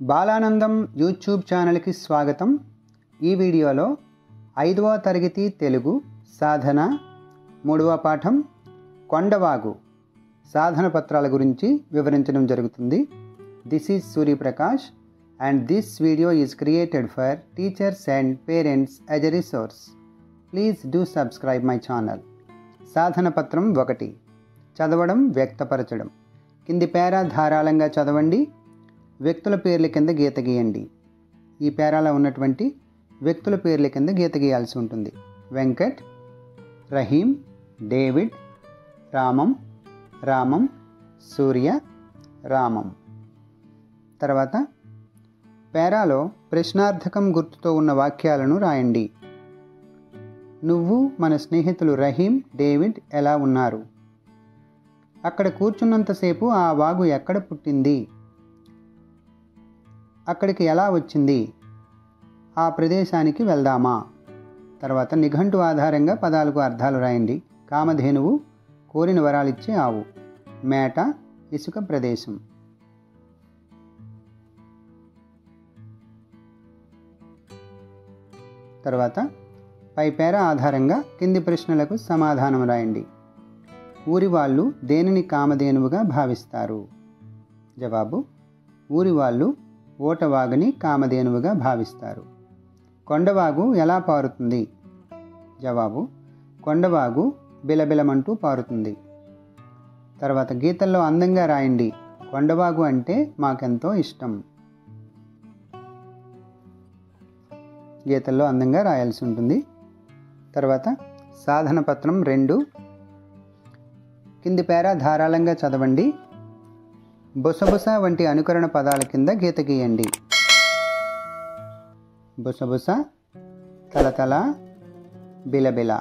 Balanandam YouTube ఛానల్కి స్వాగతం. ఈ వీడియోలో 5వ తరగతి తెలుగు సాధన 3వ పాఠం కొండవాగు సాధన పత్రాల గురించి వివరించడం జరుగుతుంది. This is Suryaprakash and this video is created for teachers and parents as a resource. Please do subscribe my channel. సాధన పత్రం 1, చదవడం వ్యక్తపరచడం. కింది పేరా ధారాళంగా చదవండి. వ్యక్తుల పేర్ల కింద గీత గీయండి. ఈ పేరాలో ఉన్నటువంటి వ్యక్తుల పేర్ల కింద గీత గీయాల్సి ఉంటుంది. వెంకట్, రహీం, డేవిడ్, రామం, సూర్య, రామం. తర్వాత పేరాలో ప్రశ్నార్థకం గుర్తుతో ఉన్న వాక్యాలను రాయండి. నువ్వు మన స్నేహితులు రహీం, డేవిడ్ ఎలా ఉన్నారు? అక్కడ కూర్చున్నంతసేపు ఆ వాగు ఎక్కడ పుట్టింది? అక్కడికి ఎలా వచ్చింది? ఆ ప్రదేశానికి వెళ్దామా? తర్వాత నిఘంటు ఆధారంగా పదాలకు అర్థాలు రాయండి. కామధేనువు, కోరిన వరాలిచ్చే ఆవు. మేట, ఇసుక ప్రదేశం. తర్వాత పై పేర ఆధారంగా కింది ప్రశ్నలకు సమాధానం రాయండి. ఊరి వాళ్ళు దేనిని కామధేనువుగా భావిస్తారు? జవాబు: ఊరి వాళ్ళు ఓటవాగుని కామధేనువుగా భావిస్తారు. కొండవాగు ఎలా పారుతుంది? జవాబు: కొండవాగు బిలబిలమంటూ పారుతుంది. తర్వాత గీతల్లో అందంగా రాయండి. కొండవాగు అంటే మాకెంతో ఇష్టం. గీతల్లో అందంగా రాయాల్సి ఉంటుంది. తర్వాత సాధన పత్రం 2, కింది పేరా ధారాళంగా చదవండి. బుసబుస వంటి అనుకరణ పదాల కింద గీత గీయండి. బుసబుస, తలతల, బిలబిల.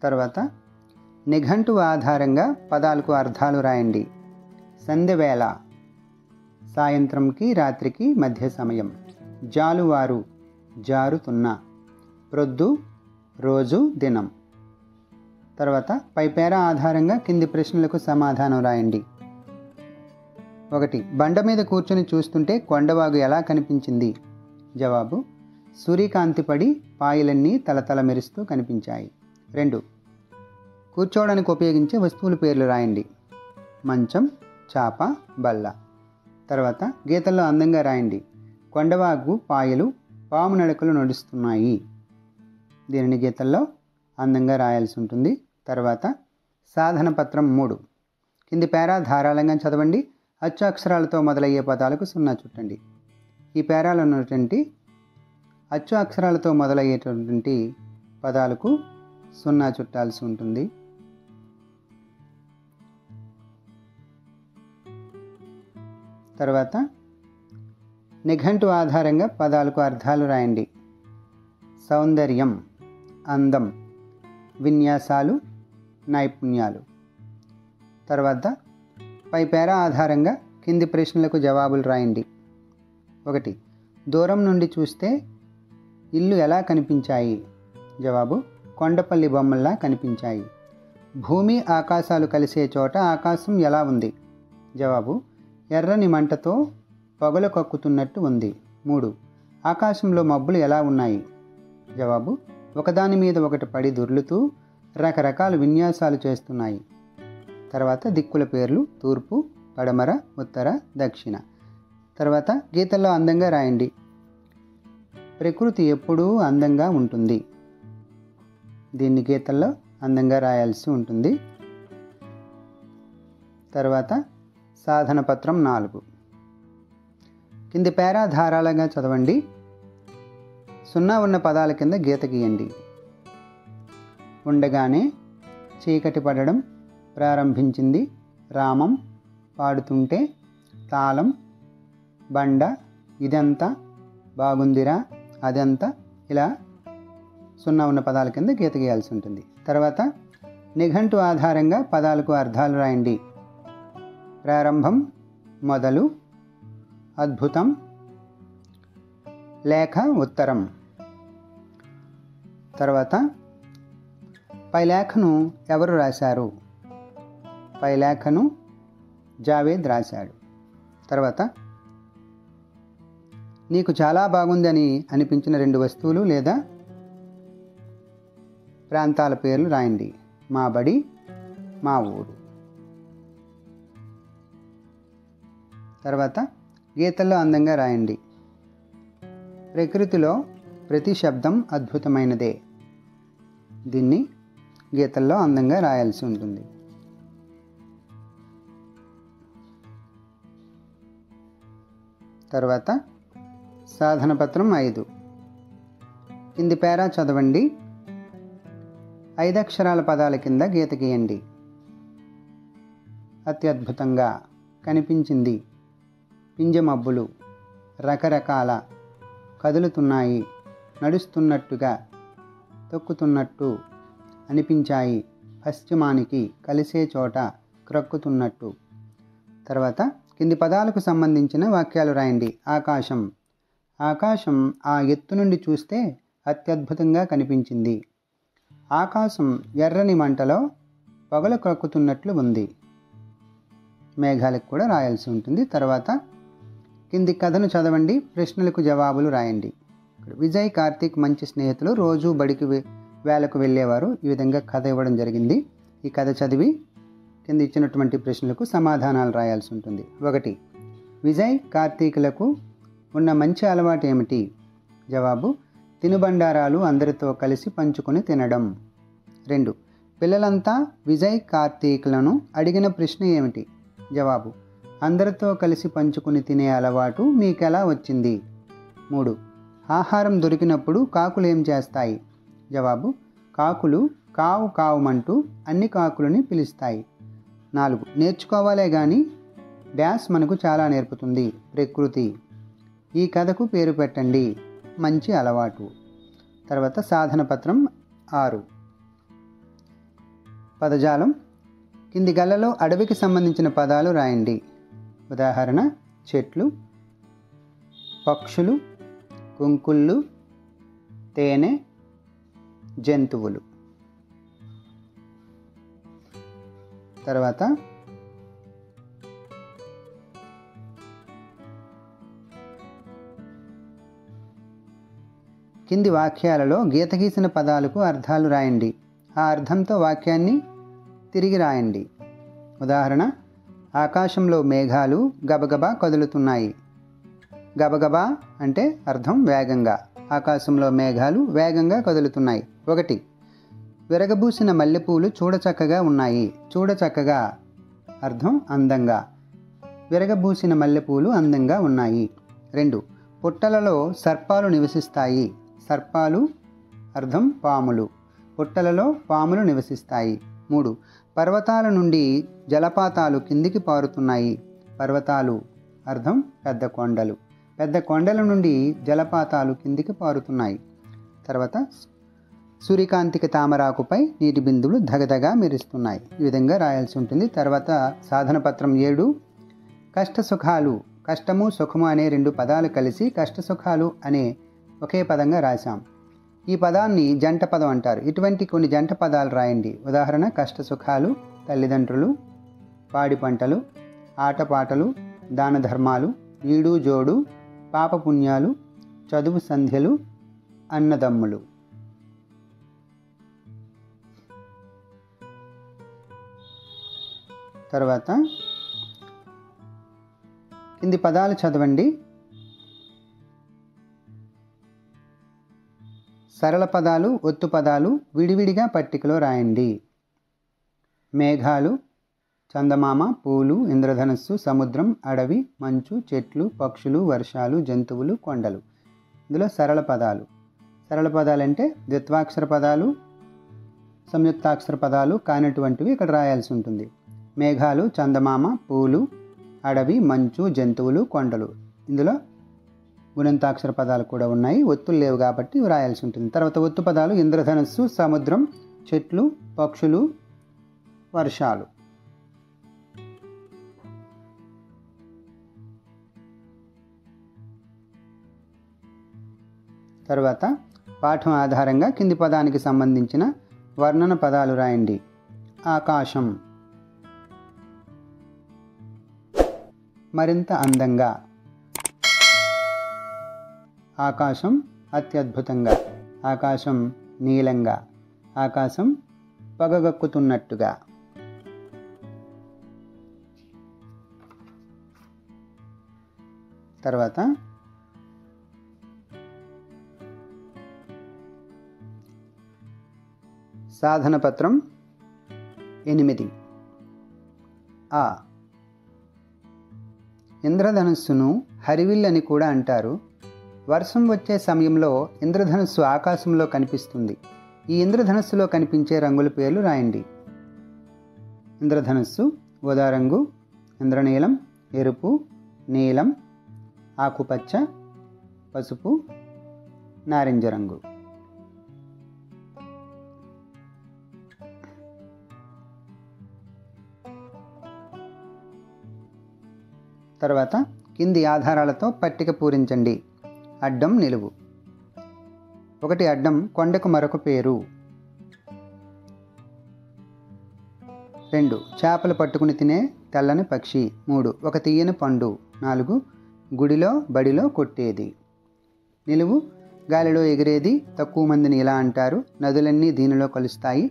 తర్వాత నిఘంటు ఆధారంగా పదాలకు అర్థాలు రాయండి. సంధ్యవేళ, సాయంత్రంకి రాత్రికి మధ్య సమయం. జాలువారు, జారుతున్న. ప్రొద్దు, రోజు, దినం. తర్వాత పై పేర ఆధారంగా కింది ప్రశ్నలకు సమాధానం రాయండి. 1. బండ మీద కూర్చొని చూస్తుంటే కొండవాగు ఎలా కనిపించింది? జవాబు: సూర్యకాంతి పడి పాయలన్నీ తలతల మెరుస్తూ కనిపించాయి. 2. కూర్చోవడానికి ఉపయోగించే వస్తువుల పేర్లు రాయండి. మంచం, చాప, బల్ల. తర్వాత గీతల్లో అందంగా రాయండి. కొండవాగు పాయలు పాము నడకలు నడుస్తున్నాయి. దీనిని గీతల్లో అందంగా రాయాల్సి ఉంటుంది. తర్వాత సాధన పత్రం 3, కింది పేరా ధారాళంగా చదవండి. అచ్చు అక్షరాలతో మొదలయ్యే పదాలకు 0 చుట్టండి. ఈ పేరాలో ఉన్నటువంటి అచ్చు అక్షరాలతో మొదలయ్యేటటువంటి పదాలకు 0 చుట్టాల్సి ఉంటుంది. తర్వాత నిఘంటు ఆధారంగా పదాలకు అర్థాలు రాయండి. సౌందర్యం, అందం, విన్యాసాలు, నైపుణ్యాలు. తర్వాత పై పేరా ఆధారంగా కింది ప్రశ్నలకు జవాబులు రాయండి. 1. దూరం నుండి చూస్తే ఇల్లు ఎలా కనిపించాయి? జవాబు: కొండపల్లి బొమ్మల్లా కనిపించాయి. భూమి ఆకాశాలు కలిసే చోట ఆకాశం ఎలా ఉంది? జవాబు: ఎర్రని మంటతో పొగలు కక్కుతున్నట్టు ఉంది. 3. ఆకాశంలో మబ్బులు ఎలా ఉన్నాయి? జవాబు: ఒకదాని మీద ఒకటి పడి దొర్లుతూ రకరకాల విన్యాసాలు చేస్తున్నాయి. తర్వాత దిక్కుల పేర్లు: తూర్పు, పడమర, ఉత్తర, దక్షిణ. తర్వాత గీతల్లో అందంగా రాయండి. ప్రకృతి ఎప్పుడూ అందంగా ఉంటుంది. దీన్ని గీతల్లో అందంగా రాయాల్సి ఉంటుంది. తర్వాత సాధన పత్రం 4, కింది పేరా ధారాళంగా చదవండి. 0 ఉన్న పదాల కింద గీత గీయండి. ఉండగానే, చీకటి పడడం, ప్రారంభించింది, రామం, పాడుతుంటే, తాళం, బండ, ఇదంతా, బాగుందిరా, అదంతా. ఇలా 0 ఉన్న పదాల కింద గీత గీయాల్సి ఉంటుంది. తర్వాత నిఘంటు ఆధారంగా పదాలకు అర్థాలు రాయండి. ప్రారంభం, మొదలు, అద్భుతం, లేఖ, ఉత్తరం. తర్వాత పై లేఖను ఎవరు రాశారు? పై లేఖను జావేద్ రాశాడు. తర్వాత నీకు చాలా బాగుందని అనిపించిన 2 వస్తువులు లేదా ప్రాంతాల పేర్లు రాయండి. మా బడి, మా ఊరు. తర్వాత గీతల్లో అందంగా రాయండి. ప్రకృతిలో ప్రతి శబ్దం అద్భుతమైనదే. దీన్ని గీతల్లో అందంగా రాయాల్సి ఉంటుంది. తర్వాత సాధన పత్రం 5. కింది పేరా చదవండి. 5 అక్షరాల పదాల కింద గీత గీయండి. అత్యద్భుతంగా, కనిపించింది, పింజమబ్బులు, రకరకాల, కదులుతున్నాయి, నడుస్తున్నట్టుగా, తొక్కుతున్నట్టు, అనిపించాయి, పశ్చిమానికి, కలిసే చోట, క్రక్కుతున్నట్టు. తర్వాత కింది పదాలకు సంబంధించిన వాక్యాలు రాయండి. ఆకాశం. ఆకాశం ఆ ఎత్తు నుండి చూస్తే అత్యద్భుతంగా కనిపించింది. ఆకాశం ఎర్రని మంటలో పొగలు క్రక్కుతున్నట్లు ఉంది. మేఘాలకు కూడా రాయాల్సి ఉంటుంది. తర్వాత కింది కథను చదవండి. ప్రశ్నలకు జవాబులు రాయండి. విజయ్, కార్తీక్ మంచి స్నేహితులు. రోజు బడికి వేళకు వెళ్ళేవారు. ఈ విధంగా కథ ఇవ్వడం జరిగింది. ఈ కథ చదివి కింద ఇచ్చినటువంటి ప్రశ్నలకు సమాధానాలు రాయాల్సి ఉంటుంది. 1. విజయ్, కార్తీకులకు ఉన్న మంచి అలవాటు ఏమిటి? జవాబు: తినుబండారాలు అందరితో కలిసి పంచుకొని తినడం. 2. పిల్లలంతా విజయ్, కార్తీకులను అడిగిన ప్రశ్న ఏమిటి? జవాబు: అందరితో కలిసి పంచుకుని తినే అలవాటు మీకెలా వచ్చింది? 3. ఆహారం దొరికినప్పుడు కాకులు ఏం చేస్తాయి? జవాబు: కాకులు కావు కావుమంటూ అన్ని కాకులని పిలుస్తాయి. 4. నేర్చుకోవాలే కానీ డ్యాష్ మనకు చాలా నేర్పుతుంది. ప్రకృతి. ఈ కథకు పేరు పెట్టండి. మంచి అలవాటు. తర్వాత సాధన పత్రం 6. పదజాలం. కింది గల్లలో అడవికి సంబంధించిన పదాలు రాయండి. ఉదాహరణ: చెట్లు, పక్షులు, కుంకుళ్ళు, తేనె, జంతువులు. తర్వాత కింది వాక్యాలలో గీత గీసిన పదాలకు అర్థాలు రాయండి. ఆ అర్థంతో వాక్యాన్ని తిరిగి రాయండి. ఉదాహరణ: ఆకాశంలో మేఘాలు గబగబా కదులుతున్నాయి. గబగబా అంటే అర్థం వేగంగా. ఆకాశంలో మేఘాలు వేగంగా కదులుతున్నాయి. 1. విరగబూసిన మల్లెపూలు చూడచక్కగా ఉన్నాయి. చూడచక్కగా అర్థం అందంగా. విరగబూసిన మల్లెపూలు అందంగా ఉన్నాయి. 2. పుట్టలలో సర్పాలు నివసిస్తాయి. సర్పాలు అర్థం పాములు. పుట్టలలో పాములు నివసిస్తాయి. 3. పర్వతాల నుండి జలపాతాలు కిందికి పారుతున్నాయి. పర్వతాలు అర్థం పెద్ద కొండలు. పెద్ద కొండల నుండి జలపాతాలు కిందికి పారుతున్నాయి. తర్వాత సూర్యకాంతికి తామరాకుపై నీటి బిందువులు ధగధగా మెరుస్తున్నాయి. ఈ విధంగా రాయాల్సి ఉంటుంది. తర్వాత సాధన పత్రం 7. కష్టసుఖాలు. కష్టము, సుఖము అనే 2 పదాలు కలిసి కష్టసుఖాలు అనే ఒకే పదంగా రాశాం. ఈ పదాన్ని జంట పదం అంటారు. ఇటువంటి కొన్ని జంట పదాలు రాయండి. ఉదాహరణ: కష్టసుఖాలు, తల్లిదండ్రులు, పాడి పంటలు, ఆటపాటలు, దాన ధర్మాలు, ఈడు జోడు, పాపపుణ్యాలు, చదువు సంధ్యలు, అన్నదమ్ములు. తర్వాత కింది పదాలు చదవండి. సరళ పదాలు, ఒత్తు పదాలు విడివిడిగా పట్టికలో రాయండి. మేఘాలు, చందమామ, పూలు, ఇంద్రధనస్సు, సముద్రం, అడవి, మంచు, చెట్లు, పక్షులు, వర్షాలు, జంతువులు, కొండలు. ఇందులో సరళ పదాలు. సరళ పదాలు అంటే ద్విత్వాక్షర పదాలు, సంయుక్తాక్షర పదాలు కానటువంటివి ఇక్కడ రాయాల్సి ఉంటుంది. మేఘాలు, చందమామ, పూలు, అడవి, మంచు, జంతువులు, కొండలు. ఇందులో గుణంతాక్షర పదాలు కూడా ఉన్నాయి. ఒత్తులు లేవు కాబట్టి ఇవి రాయాల్సి ఉంటుంది. తర్వాత ఒత్తు పదాలు: ఇంద్రధనస్సు, సముద్రం, చెట్లు, పక్షులు, వర్షాలు. తర్వాత పాఠం ఆధారంగా కింది పదానికి సంబంధించిన వర్ణన పదాలు రాయండి. ఆకాశం, మరింత అందంగా, ఆకాశం అత్యద్భుతంగా, ఆకాశం నీలంగా, ఆకాశం పగగక్కుతున్నట్టుగా. తర్వాత సాధన పత్రం 8. ఆ. ఇంద్రధనుస్సును హరివిల్లని కూడా అంటారు. వర్షం వచ్చే సమయంలో ఇంద్రధనుస్సు ఆకాశంలో కనిపిస్తుంది. ఈ ఇంద్రధనుస్సులో కనిపించే రంగుల పేర్లు రాయండి. ఇంద్రధనుస్సు ఊదా రంగు, ఇంద్రనీలం ఎరుపు, నీలం ఆకుపచ్చ, పసుపు, నారింజ రంగు. తర్వాత కింది ఆధారాలతో పట్టిక పూరించండి. అడ్డం, నిలువు. 1 అడ్డం కొండకు మరొక పేరు. 2 చేపలు పట్టుకుని తినే తెల్లని పక్షి. 3 ఒక తీయని పండు. 4 గుడిలో బడిలో కొట్టేది. నిలువు గాలిలో ఎగిరేది, తక్కువ మందిని ఇలా అంటారు, నదులన్నీ దీనిలో కలుస్తాయి,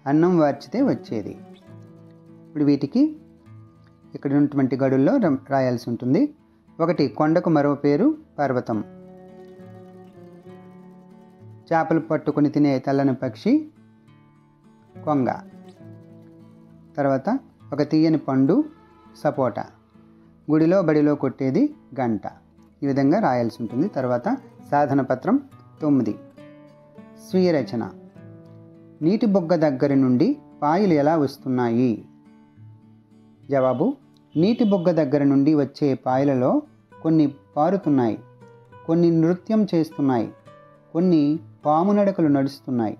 అన్నం వార్చితే వచ్చేది. ఇప్పుడు వీటికి ఇక్కడ ఉన్నటువంటి గడుల్లో రాయాల్సి ఉంటుంది. 1 కొండకు మరో పేరు పర్వతం. చేపలు పట్టుకుని తినే తెల్లని పక్షి కొంగ. తర్వాత ఒక తీయని పండు సపోటా. గుడిలో బడిలో కొట్టేది గంట. ఈ విధంగా రాయాల్సి ఉంటుంది. తర్వాత సాధన పత్రం 9. స్వీయ రచన. నీటి బొగ్గ దగ్గర నుండి పాయలు ఎలా వస్తున్నాయి? జవాబు: నీటి బొగ్గ దగ్గర నుండి వచ్చే పాయలలో కొన్ని పారుతున్నాయి, కొన్ని నృత్యం చేస్తున్నాయి, కొన్ని పాము నడకలు నడుస్తున్నాయి,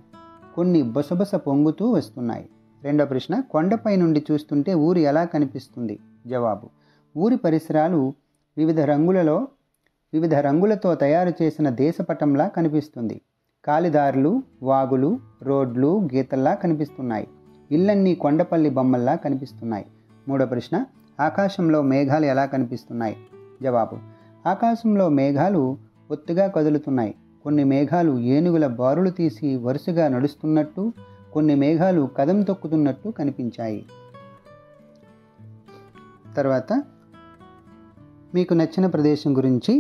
కొన్ని బొసబొస పొంగుతూ వస్తున్నాయి. 2వ ప్రశ్న, కొండపై నుండి చూస్తుంటే ఊరు ఎలా కనిపిస్తుంది? జవాబు: ఊరి పరిసరాలు వివిధ రంగులతో తయారు చేసిన దేశపటంలా కనిపిస్తుంది. కాలిదారులు, వాగులు, రోడ్లు గీతల్లా కనిపిస్తున్నాయి. ఇళ్ళన్నీ కొండపల్లి బొమ్మల్లా కనిపిస్తున్నాయి. 3వ ప్రశ్న, ఆకాశంలో మేఘాలు ఎలా కనిపిస్తున్నాయి? జవాబు: ఆకాశంలో మేఘాలు ఒత్తుగా కదులుతున్నాయి. కొన్ని మేఘాలు ఏనుగుల బారులు తీసి వరుసగా నడుస్తున్నట్టు, కొన్ని మేఘాలు కదం తొక్కుతున్నట్టు కనిపించాయి. తర్వాత మీకు నచ్చిన ప్రదేశం గురించి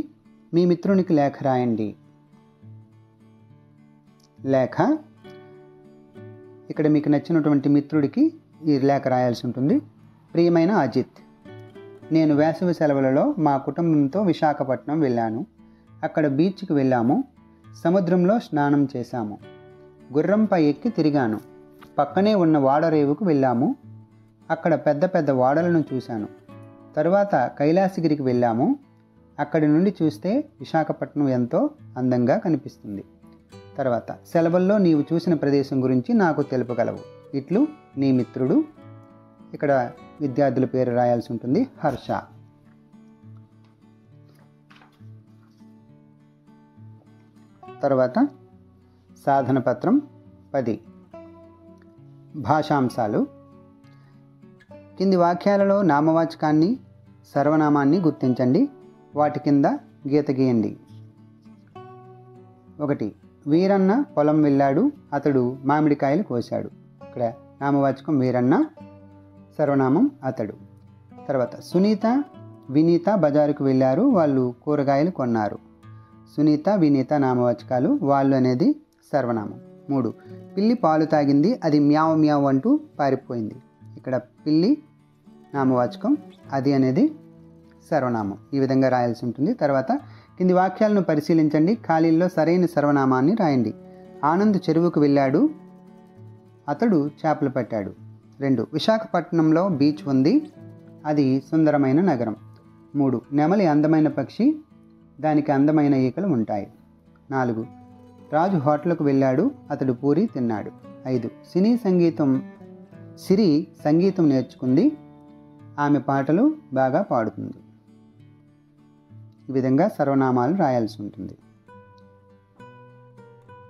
మీ మిత్రునికి లేఖ రాయండి. లేఖ. ఇక్కడ మీకు నచ్చినటువంటి మిత్రుడికి ఈ లేఖ రాయాల్సి ఉంటుంది. ప్రియమైన అజిత్, నేను వేసవి సెలవులలో మా కుటుంబంతో విశాఖపట్నం వెళ్ళాను. అక్కడ బీచ్కి వెళ్ళాము, సముద్రంలో స్నానం చేశాము, గుర్రంపై ఎక్కి తిరిగాను, పక్కనే ఉన్న వాడరేవుకు వెళ్ళాము, అక్కడ పెద్ద పెద్ద వాడలను చూశాను. తరువాత కైలాసగిరికి వెళ్ళాము. అక్కడి నుండి చూస్తే విశాఖపట్నం ఎంతో అందంగా కనిపిస్తుంది. తర్వాత సెలవుల్లో నీవు చూసిన ప్రదేశం గురించి నాకు తెలుపగలవు. ఇట్లు నీ మిత్రుడు. ఇక్కడ విద్యార్థుల పేరు రాయాల్సి ఉంటుంది. హర్ష. తర్వాత సాధన పత్రం 10. భాషాంశాలు. కింది వాక్యాలలో నామవాచకాన్ని, సర్వనామాన్ని గుర్తించండి. వాటి కింద గీత గీయండి. 1 వీరన్న పొలం వెళ్ళాడు, అతడు మామిడికాయలు కోశాడు. ఇక్కడ నామవాచకం వీరన్న, సర్వనామం అతడు. తర్వాత సునీత వినీత బజారుకు వెళ్ళారు, వాళ్ళు కూరగాయలు కొన్నారు. సునీత వినీత నామవాచకాలు, వాళ్ళు అనేది సర్వనామం. 3 పిల్లి పాలు తాగింది, అది మ్యావ్ మ్యావ్ అంటూ పారిపోయింది. ఇక్కడ పిల్లి నామవాచకం, అది అనేది సర్వనామం. ఈ విధంగా రాయాల్సి ఉంటుంది. తర్వాత కింది వాక్యాలను పరిశీలించండి. ఖాళీల్లో సరైన సర్వనామాన్ని రాయండి. ఆనంద్ చెరువుకు వెళ్ళాడు, అతడు చేపలు పట్టాడు. 2 విశాఖపట్నంలో బీచ్ ఉంది, అది సుందరమైన నగరం. 3 నెమలి అందమైన పక్షి, దానికి అందమైన ఈకలు ఉంటాయి. 4 రాజు హోటల్కు వెళ్ళాడు, అతడు పూరి తిన్నాడు. 5 సిరి సంగీతం నేర్చుకుంది, ఆమె పాటలు బాగా పాడుతుంది. ఈ విధంగా సర్వనామాలు రాయాల్సి ఉంటుంది.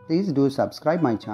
Please do subscribe my channel.